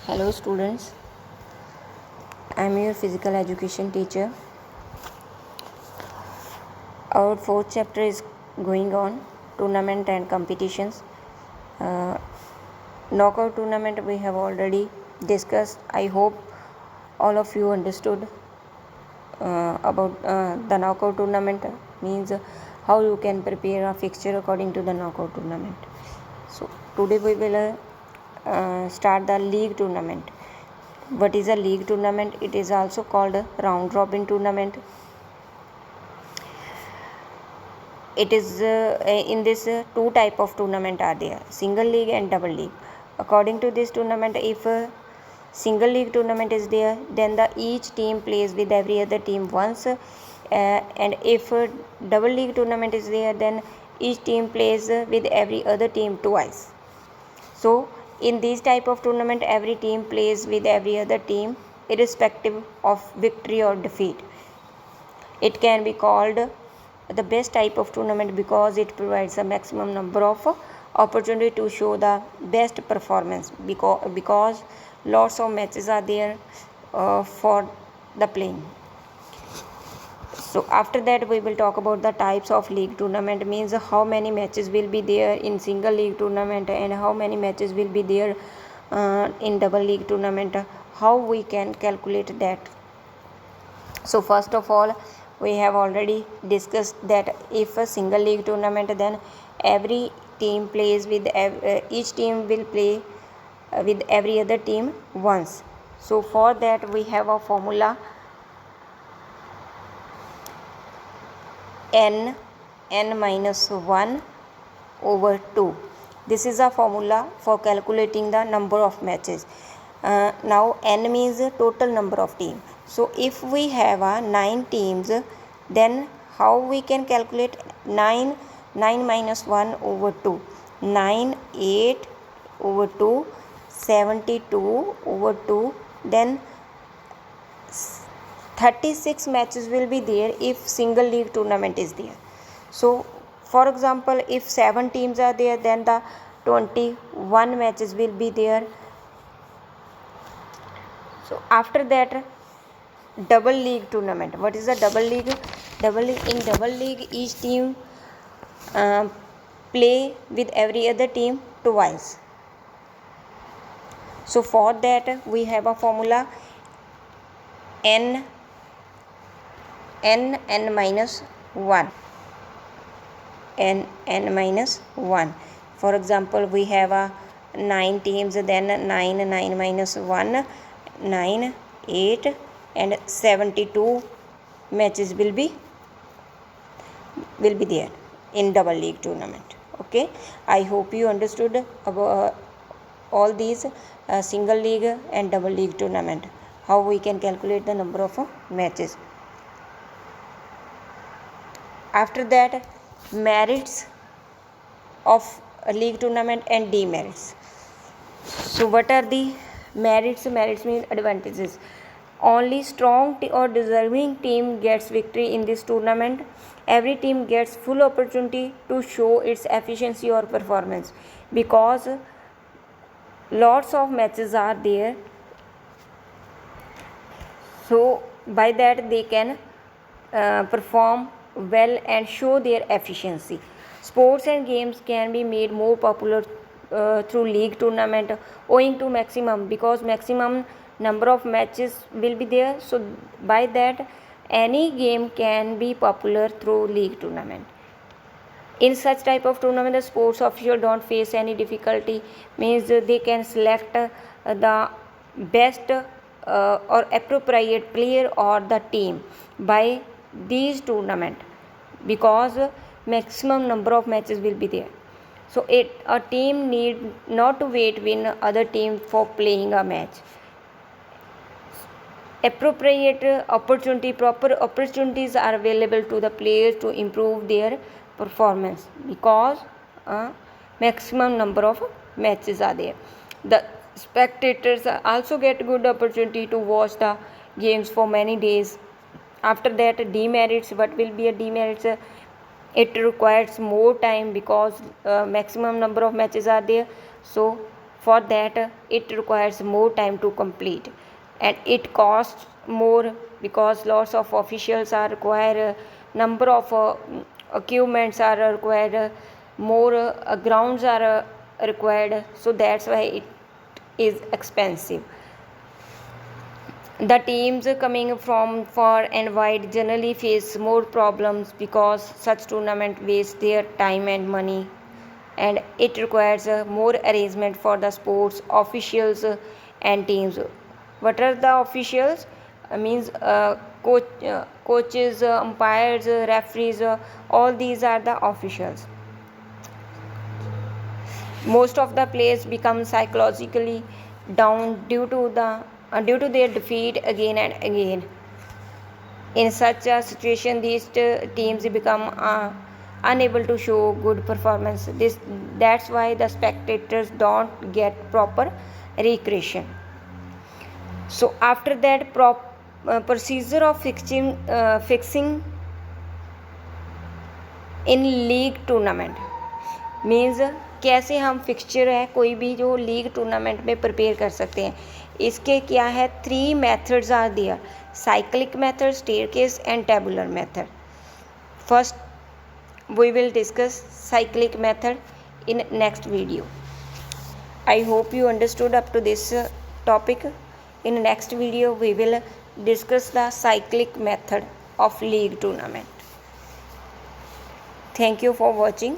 Hello students, I am your physical education teacher. Our fourth chapter is going on, tournament and competitions. Knockout tournament we have already discussed. I hope all of you understood about the knockout tournament, means how you can prepare a fixture according to the knockout tournament. So today we will start the league tournament. What is a league tournament? It is also called a round robin tournament. It is in this two type of tournament are there, single league and double league. According to this tournament, if single league tournament is there, then the each team plays with every other team once, and if double league tournament is there, then each team plays with every other team twice. So in this type of tournament, every team plays with every other team irrespective of victory or defeat. It can be called the best type of tournament because it provides a maximum number of opportunity to show the best performance, because lots of matches are there for the playing. So after that we will talk about the types of league tournament, means how many matches will be there in single league tournament and how many matches will be there in double league tournament, how we can calculate that. So first of all, we have already discussed that if a single league tournament, then every team plays with each team will play with every other team once. So for that we have a formula n minus 1 over 2. This is a formula for calculating the number of matches. Now n means total number of teams. So if we have 9 teams, then how we can calculate 9 minus 1 over 2, 9 8 over 2, 72 over 2, then 36 matches will be there if single league tournament is there. So for example, if 7 teams are there, then the 21 matches will be there. So after that, double league tournament. What is a double league? In double league, each team play with every other team twice. So for that we have a formula n minus 1. n minus 1. For example, we have 9 teams, then 9 minus 1, 9 8 and 72 matches will be there in double league tournament. Okay, I hope you understood about all these single league and double league tournament, how we can calculate the number of matches. After that, merits of a league tournament and demerits. So what are the merits? Merits mean advantages. Only strong or deserving team gets victory in this tournament. Every team gets full opportunity to show its efficiency or performance, because lots of matches are there. So by that they can perform well and show their efficiency. Sports and games can be made more popular through league tournament owing to maximum, because maximum number of matches will be there. So by that any game can be popular through league tournament. In such type of tournament, the sports official don't face any difficulty, means they can select the best or appropriate player or the team by these tournament, because maximum number of matches will be there. So a team need not to wait win other team for playing a match. Appropriate opportunity, proper opportunities are available to the players to improve their performance, because maximum number of matches are there. The spectators also get good opportunity to watch the games for many days. After that, demerits. What will be a demerits? It requires more time, because maximum number of matches are there. So For that, it requires more time to complete, and it costs more because lots of officials are required, number of equipments are required, more grounds are required, so that's why it is expensive. The teams coming from far and wide generally face more problems because such tournament waste their time and money, and it requires more arrangement for the sports officials and teams. What are the officials? Means coaches, umpires, referees, all these are the officials. Most of the players become psychologically down due to their defeat again and again. In such a situation, these teams become unable to show good performance. That's why the spectators don't get proper recreation. So after that, procedure of fixing in league tournament means कैसे हम fixture है कोई भी जो league tournament में prepare कर सकते हैं. इसके क्या है, 3 methods are there: cyclic method, staircase and tabular method. First we will discuss cyclic method in next video. I hope you understood up to this topic. In next video we will discuss the cyclic method of league tournament. Thank you for watching.